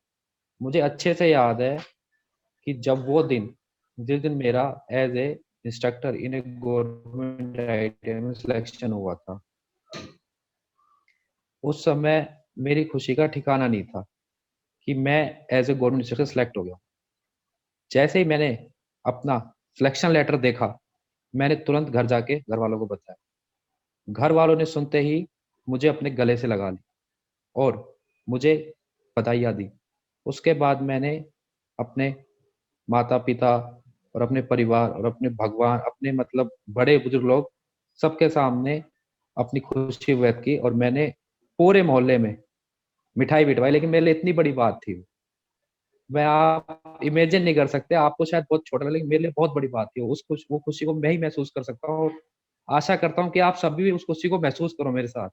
मुझे अच्छे से याद है कि जब वो दिन, जिस दिन मेरा as a instructor in a government ITI में सिलेक्शन हुआ था, उस समय मेरी खुशी का ठिकाना नहीं था कि मैं as a government instructor select हो गया। जैसे ही मैंने अपना सिलेक्शन लेटर देखा, मैंने तुरंत घर जाके घर वालों को बताया। घर वालों ने सुनते ही मुझे अपने गले से लगा ली और मुझे बधाइयाँ दी। उसके बाद मैंने अपने माता पिता और अपने परिवार और अपने भगवान, अपने मतलब बड़े बुजुर्ग लोग, सबके सामने अपनी खुशी व्यक्त की और मैंने पूरे मोहल्ले में मिठाई बिठवाई। लेकिन मेरे लिए इतनी बड़ी बात थी, मैं आप इमेजिन नहीं कर सकते, आपको शायद बहुत छोटा लगे, लेकिन मेरे लिए बहुत बड़ी बात थी। वो खुशी को मैं ही महसूस कर सकता हूँ और आशा करता हूँ कि आप सभी भी उस खुशी को महसूस करो मेरे साथ।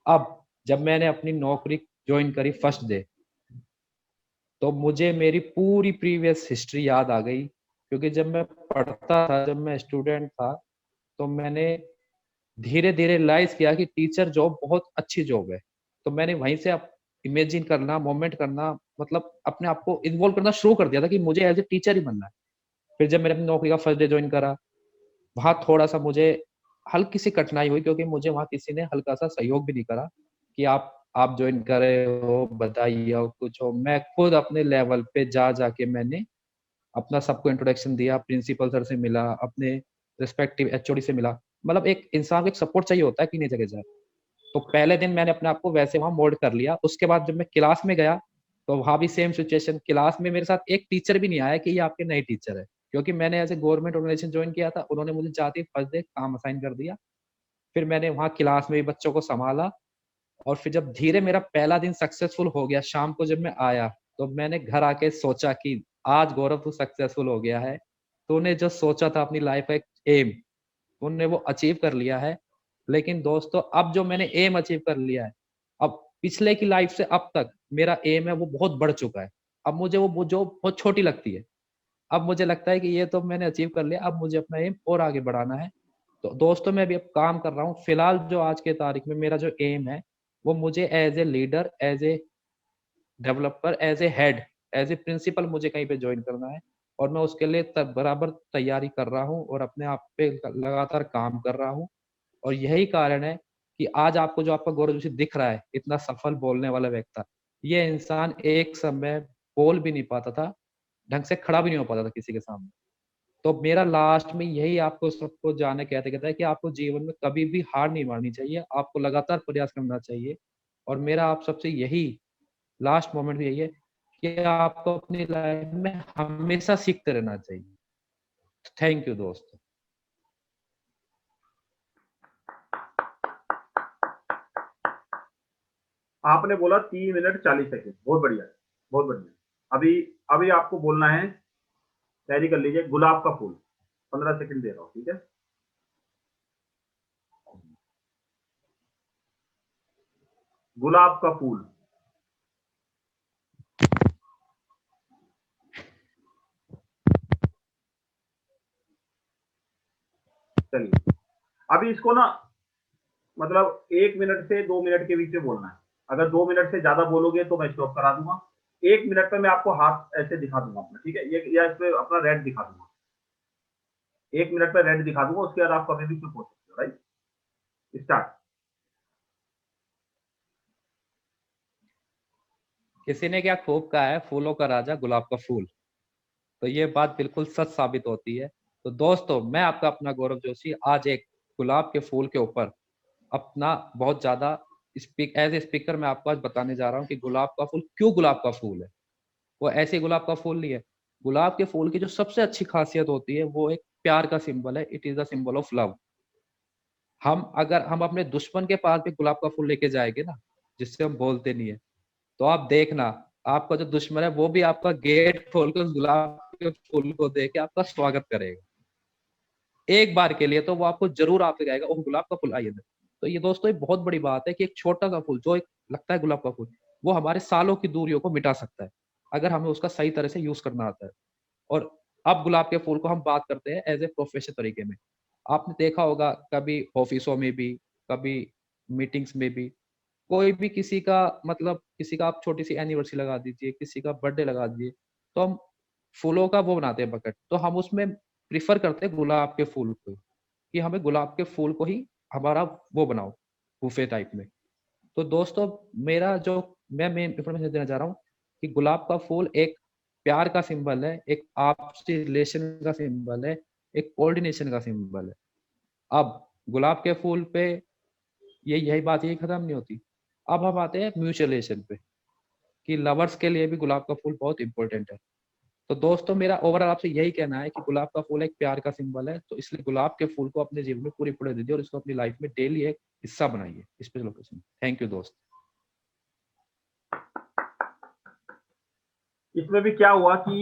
अब जब मैंने अपनी नौकरी ज्वाइन करी फर्स्ट डे, तो मुझे मेरी पूरी प्रीवियस हिस्ट्री याद आ गई, क्योंकि जब मैं पढ़ता था, जब मैं स्टूडेंट था, तो मैंने धीरे धीरे रियलाइज किया कि टीचर जॉब बहुत अच्छी जॉब है। तो मैंने वहीं से इमेजिन करना, मोमेंट करना, मतलब अपने आप को इन्वॉल्व करना शुरू कर दिया था कि मुझे एज ए टीचर ही बनना है। फिर जब मैंने अपनी नौकरी का फर्स्ट डे ज्वाइन करा, वहां थोड़ा सा मुझे हल्की सी कठिनाई हुई, क्योंकि मुझे वहां किसी ने हल्का सा सहयोग भी नहीं करा कि आप ज्वाइन करे हो, बधाई हो, कुछ हो। मैं खुद अपने लेवल पे जा जाके मैंने अपना सबको इंट्रोडक्शन दिया, प्रिंसिपल सर से मिला, अपने रिस्पेक्टिव एचओडी से मिला। मतलब एक इंसान को एक सपोर्ट चाहिए होता है कि नहीं जगह जाए। तो पहले दिन मैंने अपने आप को वैसे वहां मोल्ड कर लिया। उसके बाद जब मैं क्लास में गया, तो वहां भी सेम सिचुएशन, क्लास में मेरे साथ एक टीचर भी नहीं आया कि ये आपके नए टीचर है, क्योंकि मैंने as a government organisation join किया था। उन्होंने मुझे जाते ही फर्स्ट डे काम असाइन कर दिया। फिर मैंने वहां क्लास में भी बच्चों को संभाला, और फिर जब धीरे मेरा पहला दिन सक्सेसफुल हो गया, शाम को जब मैं आया, तो मैंने घर आके सोचा कि आज गौरव तू सक्सेसफुल हो गया है, तूने जो सोचा था अपनी लाइफ का एक एम, तूने वो अचीव कर लिया है। लेकिन दोस्तों, अब जो मैंने एम अचीव कर लिया है, अब पिछले की लाइफ से अब तक मेरा एम है वो बहुत बढ़ चुका है। अब मुझे वो जो बहुत छोटी लगती है, अब मुझे लगता है कि ये तो मैंने अचीव कर लिया, अब मुझे अपना एम और आगे बढ़ाना है। तो दोस्तों, मैं अभी अब काम कर रहा हूँ। फिलहाल जो आज के तारीख में मेरा जो एम है, वो मुझे as a leader, as a developer, as a head, as a principal मुझे कहीं पे ज्वाइन करना है। और मैं उसके लिए बराबर तैयारी कर रहा हूँ और अपने आप पे लगातार काम कर रहा हूँ। और यही कारण है कि आज आपको जो आपका गौरव जोशी दिख रहा है, इतना सफल बोलने वाला व्यक्ति, ये इंसान एक समय बोल भी नहीं पाता था, ढंग से खड़ा भी नहीं हो पाता था किसी के सामने। तो मेरा लास्ट में यही आपको सबको जाने कहते कहता है कि आपको जीवन में कभी भी हार नहीं माननी चाहिए, आपको लगातार प्रयास करना चाहिए। और मेरा आप सबसे यही लास्ट मोमेंट भी यही है कि आपको अपनी लाइफ में हमेशा सीखते रहना चाहिए। थैंक यू दोस्तों।
आपने बोला 3 मिनट 40 सेकंड, बहुत बढ़िया, बहुत बढ़िया। अभी अभी आपको बोलना है, तैयारी कर लीजिए, गुलाब का फूल। 15 सेकंड दे रहा हूँ, ठीक है? गुलाब का फूल। चलिए, अभी इसको ना, मतलब 1 मिनट से 2 मिनट के बीच में बोलना है। अगर 2 मिनट से ज्यादा बोलोगे तो मैं स्टॉप करा दूंगा। 1 मिनट पे मैं आपको हाथ ऐसे दिखा दूंगा अपना, ठीक है? ये या इस पे अपना रेड दिखा दूंगा। 1 मिनट पे रेड दिखा दूंगा, उसके बाद आप कभी भी चुप हो सकते हो। Right, start.
किसी ने क्या खूब कहा है, फूलों का राजा गुलाब का फूल। तो ये बात बिल्कुल सच साबित होती है। तो दोस्तों, मैं आपका अपना गौरव जोशी आज एक गुलाब के फूल के ऊपर अपना बहुत ज्यादा एज ए स्पीकर मैं आपको आज बताने जा रहा हूँ कि गुलाब का फूल क्यों गुलाब का फूल है। वो ऐसे गुलाब का फूल नहीं है। गुलाब के फूल की जो सबसे अच्छी खासियत होती है, वो एक प्यार का सिंबल है। It is the symbol of love. अगर हम अपने दुश्मन के पास भी गुलाब का फूल लेके जाएंगे ना, जिससे हम बोलते नहीं है, तो आप देखना, आपका जो दुश्मन है वो भी आपका गेट खोल के उस गुलाब के फूल को देख के आपका स्वागत करेगा एक बार के लिए। तो वो आपको जरूर आपसे कहेगा, ओह गुलाब का फूल आइए। तो ये दोस्तों एक बहुत बड़ी बात है कि एक छोटा सा फूल जो एक लगता है गुलाब का फूल, वो हमारे सालों की दूरियों को मिटा सकता है अगर हमें उसका सही तरह से यूज करना आता है। और अब गुलाब के फूल को हम बात करते हैं एज ए प्रोफेशनल तरीके में। आपने देखा होगा कभी ऑफिसों में भी, कभी मीटिंग्स में भी, कोई भी किसी का मतलब किसी का आप छोटी सी एनिवर्सरी लगा दीजिए, किसी का बर्थडे लगा दीजिए, तो हम फूलों का वो बनाते हैं बकेट। तो हम उसमें प्रिफर करते हैं गुलाब के फूल को, कि हमें गुलाब के फूल को ही हमारा वो बनाओ बुफे टाइप में। तो दोस्तों मेरा जो मैं मेन इंफॉर्मेशन देना चाह रहा हूँ कि गुलाब का फूल एक प्यार का सिंबल है, एक आपसी रिलेशन का सिंबल है, एक कोऑर्डिनेशन का सिंबल है। अब गुलाब के फूल पे यही बात यही खत्म नहीं होती। अब हम आते हैं म्यूचुअल रिलेशन पे, कि लवर्स के लिए भी गुलाब का फूल बहुत इंपॉर्टेंट है। तो दोस्तों मेरा ओवरऑल आपसे यही कहना है कि गुलाब का फूल एक प्यार का सिंबल है, तो इसलिए गुलाब के फूल को अपने जीवन में पूरी दीजिए और इसको अपनी लाइफ में डेली एक हिस्सा बनाइए स्पेशल ओकेजन। थैंक यू दोस्त।
इसमें भी क्या हुआ कि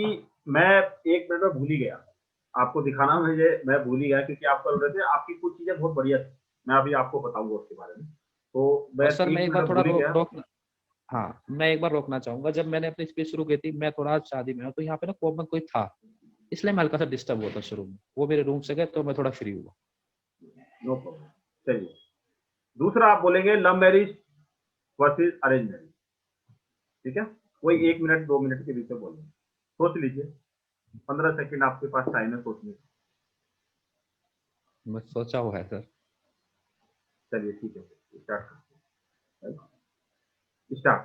मैं 1 मिनट में भूल ही गया आपको दिखाना, मैं भूल ही गया क्योंकि आप कर रहे थे, आपकी कुछ चीजें बहुत बढ़िया थी, मैं अभी आपको बताऊंगा उसके बारे में। तो मैं
सर मैं एक बार थोड़ा रोकना, हाँ मैं एक बार रोकना चाहूंगा। जब मैंने अपनी स्पीच शुरू की थी, मैं थोड़ा शादी में हूँ, तो यहाँ पे ना कॉमन कोई था, इसलिए मैं हल्का सा डिस्टर्ब हुआ था शुरू में। वो मेरे रूम से गए तो मैं थोड़ा फ्री हुआ।
No problem. चलिए दूसरा आप बोलेंगे love marriage versus arrange marriage, ठीक है? वही 1 मिनट 2 मिनट के बीच में बोलेंगे, सोच लीजिए, 15 सेकंड आपके पास टाइम है सोचने का।
मैं सोचा हुआ है सर।
चलिए ठीक है, स्टार्ट करते हैं। स्टार्ट।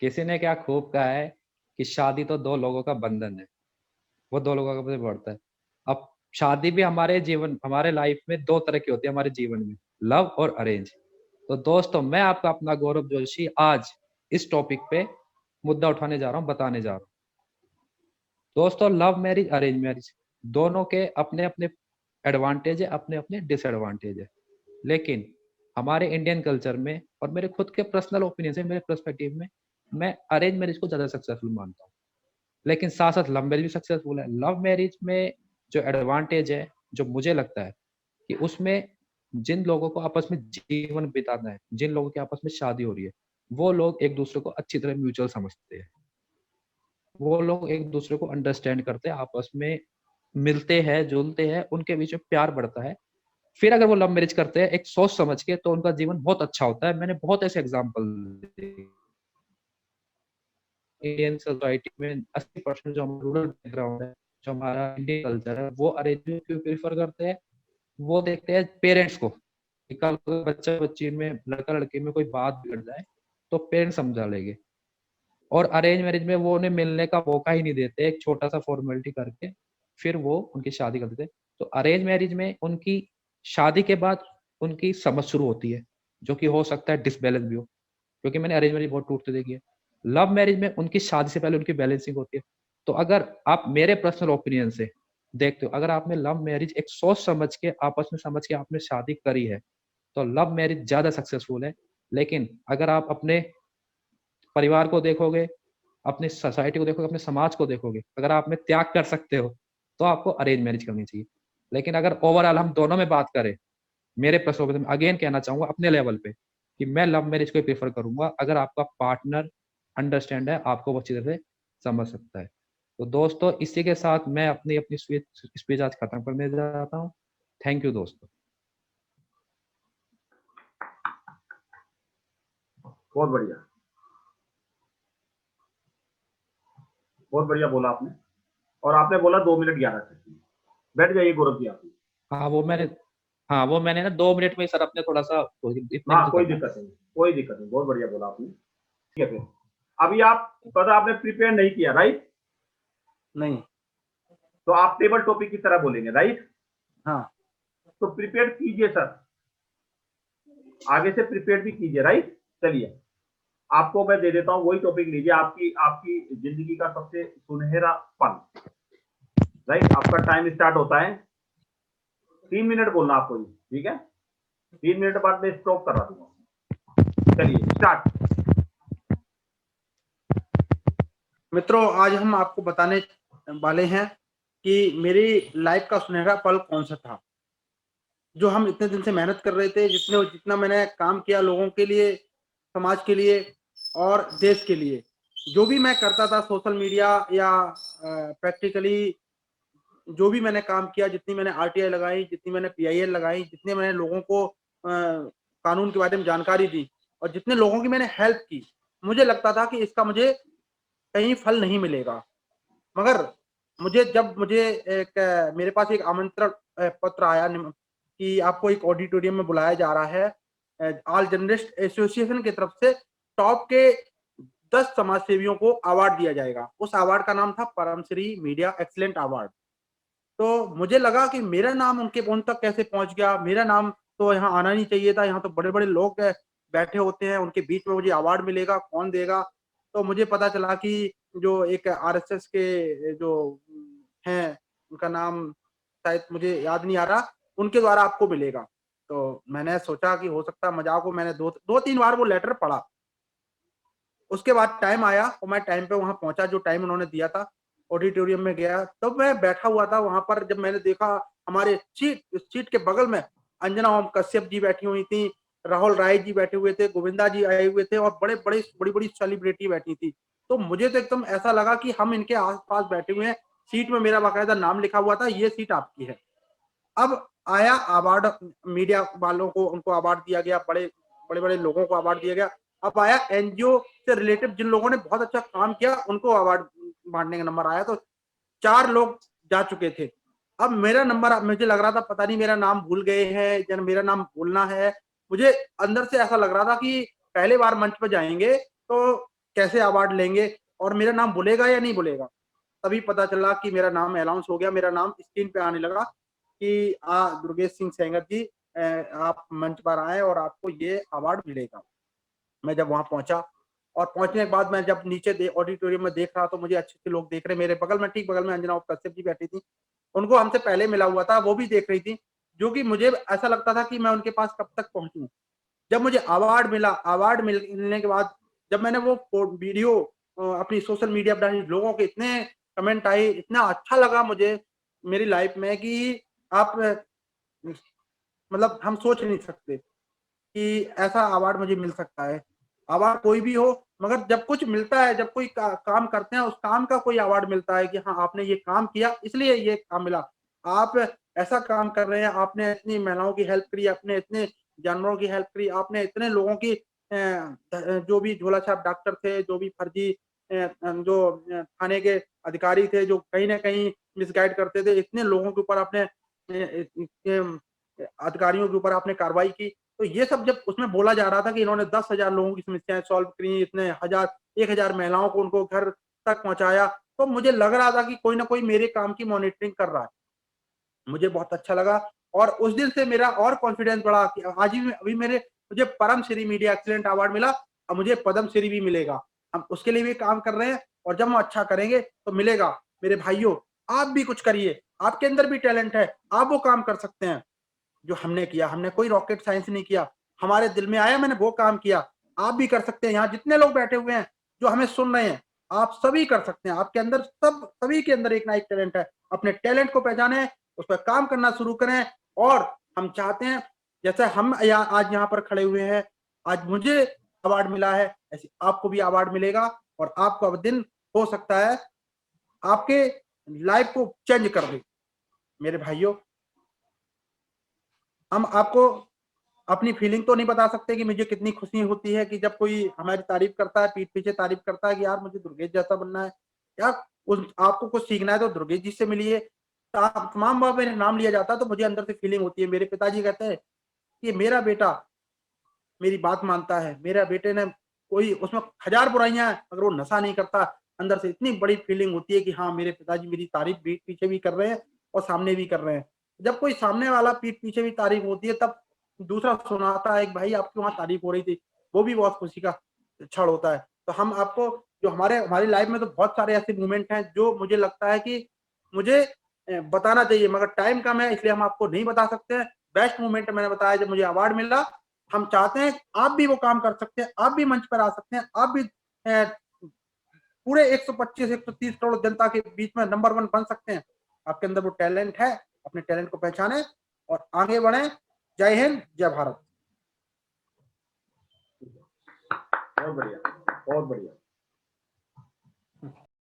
किसी ने क्या खूब कहा है कि शादी तो 2 लोगों का बंधन है, वो 2 लोगों का बढ़ता है। अब शादी भी हमारे जीवन, हमारे लाइफ में 2 तरह की होती है हमारे जीवन में, लव और अरेंज। तो दोस्तों मैं आपका अपना गौरव जोशी आज इस टॉपिक पे मुद्दा उठाने जा रहा हूँ, बताने जा रहा हूँ। दोस्तों लव मैरिज अरेंज मैरिज दोनों के अपने अपने एडवांटेज है, अपने अपने डिसएडवांटेज है। लेकिन हमारे इंडियन कल्चर में और मेरे खुद के पर्सनल ओपिनियन से, मेरे पर्सपेक्टिव में, मैं अरेंज मैरिज को ज्यादा सक्सेसफुल मानता हूँ। लेकिन साथ साथ लव मैरिज भी सक्सेसफुल है। लव मैरिज में जो एडवांटेज है, जो मुझे लगता है कि उसमें जिन लोगों को आपस में जीवन बिताना है, जिन लोगों की आपस में शादी हो रही है, वो लोग एक दूसरे को अच्छी तरह म्यूचुअल समझते हैं, वो लोग एक दूसरे को अंडरस्टैंड करते हैं, आपस में मिलते हैं, जुलते हैं, उनके बीच में प्यार बढ़ता है। फिर अगर वो लव मैरिज करते हैं एक सोच समझ के, तो उनका जीवन बहुत अच्छा होता है। मैंने बहुत ऐसे एग्जाम्पल इंडियन सोसाइटी में 80% जो हमारा रूरल बैकग्राउंड है, जो हमारा इंडियन कल्चर है, वो अरेंज क्यों प्रेफर करते हैं? वो देखते हैं पेरेंट्स को, कल बच्चा बच्ची में, लड़का लड़की में कोई बात बिगड़ जाए तो पेरेंट्स समझा लेंगे। और अरेंज मैरिज में वो उन्हें मिलने का मौका ही नहीं देते, एक छोटा सा फॉर्मेलिटी करके फिर वो उनकी शादी कर देते। तो अरेंज मैरिज में उनकी शादी के बाद उनकी समझ शुरू होती है, जो कि हो सकता है डिसबैलेंस भी हो, क्योंकि मैंने अरेंज मैरिज बहुत टूटते देखी है। लव मैरिज में उनकी शादी से पहले उनकी बैलेंसिंग होती है। तो अगर आप मेरे पर्सनल ओपिनियन से देखते हो, अगर आपने लव मैरिज एक सोच समझ के, आपस में समझ के आपने शादी करी है, तो लव मैरिज ज्यादा सक्सेसफुल है। लेकिन अगर आप अपने परिवार को देखोगे, अपनी सोसाइटी को देखोगे, अपने समाज को देखोगे, अगर आप में त्याग कर सकते हो, तो आपको अरेंज मैरिज करनी चाहिए। लेकिन अगर ओवरऑल हम दोनों में बात करें, मेरे पर्सपेक्टिव में अगेन कहना चाहूंगा अपने लेवल पे कि मैं लव मैरिज को प्रेफर करूंगा, अगर आपका पार्टनर अंडरस्टैंड है, आपको वो अच्छी तरह से समझ सकता है। तो दोस्तों इसी के साथ मैं अपनी अपनी स्पीच आज खत्म करने जा रहा हूँ। थैंक यू दोस्तों।
बहुत बढ़िया, बहुत बढ़िया बोला आपने। और आपने बोला 2 मिनट 11 सेकंड। बैठ जाइए गौरव जी आप।
हाँ वो मैंने ना 2 मिनट में सर अपने थोड़ा सा इतने
हाँ कोई दिक्कत नहीं, कोई दिक्कत नहीं, बहुत बढ़िया बोला आपने। ठीक है, फिर अभी आप पता आपने प्रिपेयर नहीं किया, राइट?
नहीं।
तो आप टेबल टॉपिक की तरह बोलेंगे, राइट?
हाँ।
तो प्रिपेयर कीजिए सर, आगे से प्रिपेयर भी कीजिए, राइट? चलिए आपको मैं दे देता हूँ वही टॉपिक, लीजिए। आपकी जिंदगी का सबसे सुनहरा पल, राइट? आपका टाइम स्टार्ट होता है, 3 मिनट बोलना आपको, ठीक है? 3 मिनट बाद मैं स्टॉप कर रहा हूँ। चलिए स्टार्ट।
मित्रों, आज हम आपको बताने वाले हैं कि मेरी लाइफ का सुनहरा पल कौन सा था, जो हम इतने दिन से मेहनत कर रहे थे, जितना मैंने काम किया लोगों के लिए, समाज के लिए और देश के लिए। जो भी मैं करता था सोशल मीडिया या प्रैक्टिकली जो भी मैंने काम किया, जितनी मैंने आरटीआई लगाई, जितनी मैंने पीआईएल लगाई, जितने मैंने लोगों को कानून के बारे में जानकारी दी और जितने लोगों की मैंने हेल्प की, मुझे लगता था कि इसका मुझे कहीं फल नहीं मिलेगा। मगर जब मुझे मेरे पास एक आमंत्रण पत्र आया कि आपको एक ऑडिटोरियम में बुलाया जा रहा है ऑल जर्नलिस्ट एसोसिएशन की तरफ से, टॉप के 10 समाज सेवियों को अवार्ड दिया जाएगा। उस अवार्ड का नाम था परमश्री मीडिया एक्सीलेंट अवार्ड। तो मुझे लगा कि मेरा नाम उन तक कैसे पहुंच गया, मेरा नाम तो यहाँ आना नहीं चाहिए था, यहाँ तो बड़े-बड़े लोग बैठे होते हैं, उनके बीच में मुझे अवार्ड मिलेगा, कौन देगा? तो मुझे पता चला कि जो एक आरएसएस के जो हैं, उनका नाम शायद मुझे याद नहीं आ रहा, उनके द्वारा आपको मिलेगा। तो मैंने सोचा कि हो सकता है मज़ाक हो, मैंने 2-3 बार वो लेटर पढ़ा। उसके बाद टाइम आया और मैं टाइम पे वहाँ पहुँचा, जो टाइम उन्होंने दिया था, ऑडिटोरियम में गया। तब मैं बैठा हुआ था वहाँ पर, जब मैंने देखा हमारे सीट के बगल में अंजना ओम कश्यप जी बैठी हुई थी, राहुल राय जी बैठे हुए थे, गोविंदा जी आए हुए थे और बड़ी-बड़ी सेलिब्रिटी बैठी थी। तो मुझे तो एकदम ऐसा लगा कि हम इनके आस-पास बैठे हुए हैं, सीट में मेरा बाकायदा नाम लिखा हुआ था, ये सीट आपकी है। अब आया अवार्ड, मीडिया वालों को उनको अवार्ड दिया गया, बड़े-बड़े लोगों को अवार्ड दिया गया। अब आया एनजीओ से रिलेटेड जिन लोगों ने बहुत अच्छा काम किया, उनको अवार्ड बाँटने का नंबर आया, तो 4 लोग जा चुके थे। अब मेरा नंबर, मुझे लग रहा था पता नहीं मेरा नाम भूल गए हैं या मेरा नाम बोलना है। मुझे अंदर से ऐसा लग रहा था कि पहली बार मंच पे जाएँगे, तो कैसे अवार्ड लेंगे और मेरा नाम बोलेगा या नहीं बोलेगा? तभी पता चला कि मेरा नाम अनाउंस हो गया, मेरा नाम स्क्रीन पे आने लगा कि दुर्गेश सिंह सेंगर जी, आप मंच पर आएँ और आपको ये अवार्ड मिलेगा। मैं जब वहाँ पहुँचा और पहुँचने के बाद मैं जब नीचे ऑडिटोरियम में देख रहा, तो मुझे अच्छे-अच्छे लोग देख रहे, मेरे बगल में, ठीक बगल में अंजना कश्यप जी बैठी थी। उनको हमसे पहले मिला हुआ था, वो भी देख रही थी, जो कि मुझे ऐसा लगता था कि मैं उनके पास कब तक पहुँचूँ। जब मुझे अवार्ड मिला, अवार्ड मिलने के बाद जब मैंने वो वीडियो अपनी सोशल मीडिया पर डाली, लोगों के इतने कमेंट आए, इतना अच्छा लगा मुझे मेरी लाइफ में कि आप मतलब हम सोच नहीं सकते कि ऐसा अवार्ड मुझे मिल सकता है। अवार्ड कोई भी हो, मगर जब कुछ मिलता है, जब कोई काम करते हैं, उस काम का कोई अवार्ड मिलता है कि हाँ, आपने ये काम किया इसलिए ये काम मिला। आप ऐसा काम कर रहे हैं, आपने इतनी महिलाओं की हेल्प करी, आपने इतने जानवरों की हेल्प करी, आपने इतने लोगों की जो भी झोला छाप डॉक्टर थे, जो भी फर्जी थाने के अधिकारी थे, जो कहीं न कहीं मिसगाइड करते थे, इतने लोगों के ऊपर आपने अधिकारियों के ऊपर आपने कार्रवाई की। तो ये सब जब उसमें बोला जा रहा था कि इन्होंने 10,000 लोगों की समस्याएँ सॉल्व करी, इतने 1,000 महिलाओं को उनको घर तक पहुँचाया, तो मुझे लग रहा था कि कोई न कोई मेरे काम की मॉनिटरिंग कर रहा है। मुझे बहुत अच्छा लगा और उस दिन से मेरा और कॉन्फिडेंस बढ़ा कि आज भी अभी मुझे परम श्री मीडिया एक्सीलेंट अवार्ड मिला, अब मुझे पद्म श्री भी मिलेगा। हम उसके लिए भी काम कर रहे हैं और जब हम अच्छा करेंगे तो मिलेगा। मेरे भाइयों, आप भी कुछ करिए, आपके अंदर भी टैलेंट है, आप वो काम कर सकते हैं। जो हमने किया, हमने कोई रॉकेट साइंस नहीं किया, हमारे दिल में आया, मैंने वो काम किया। आप भी कर सकते हैं, यहाँ जितने लोग बैठे हुए हैं, जो हमें सुन रहे हैं, आप सभी कर सकते हैं। आपके अंदर सभी के अंदर एक ना एक टैलेंट है। अपने टैलेंट को पहचानें, उस पर काम करना शुरू करें और हम चाहते हैं, जैसे हम आज यहाँ पर खड़े हुए हैं, आज मुझे अवार्ड मिला है, ऐसे आपको भी अवार्ड मिलेगा और आपका वो दिन हो सकता है आपके लाइफ को चेंज कर दे। मेरे भाइयों, हम आपको अपनी फीलिंग तो नहीं बता सकते कि मुझे कितनी खुशी होती है कि जब कोई हमारी तारीफ करता है, पीठ पीछे तारीफ करता है कि यार मुझे दुर्गेश जैसा बनना है, यार उस आपको कुछ सीखना है तो दुर्गेश जी से मिलिए। तमाम बार मेरा नाम लिया जाता है तो मुझे अंदर से फीलिंग होती है। मेरे पिताजी कहते हैं कि मेरा बेटा मेरी बात मानता है, मेरा बेटे ने कोई उसमें 1000 बुराइयाँ हैं, अगर वो नशा नहीं करता, अंदर से इतनी बड़ी फीलिंग होती है कि हाँ, मेरे पिताजी मेरी तारीफ पीठ पीछे भी कर रहे हैं और सामने भी कर रहे हैं। जब कोई सामने वाला पीठ पीछे भी तारीफ होती है, तब दूसरा सुनाता है कि भाई आपकी वहाँ तारीफ हो रही थी, वो भी बहुत खुशी का क्षण होता है। तो हम आपको जो हमारी लाइफ में तो बहुत सारे ऐसे मोमेंट हैं जो मुझे लगता है कि मुझे बताना चाहिए, मगर टाइम कम है इसलिए हम आपको नहीं बता सकते हैं। बेस्ट मोमेंट मैंने बताया जब मुझे अवार्ड मिला। हम चाहते हैं आप भी वो काम कर सकते हैं, आप भी मंच पर आ सकते हैं, आप भी पूरे 125 130 करोड़ जनता के बीच में नंबर 1 बन सकते हैं। आपके अंदर वो टैलेंट है, अपने टैलेंट को पहचाने और आगे बढ़े। जय हिंद, जय भारत।
बहुत बढ़िया, बहुत बढ़िया।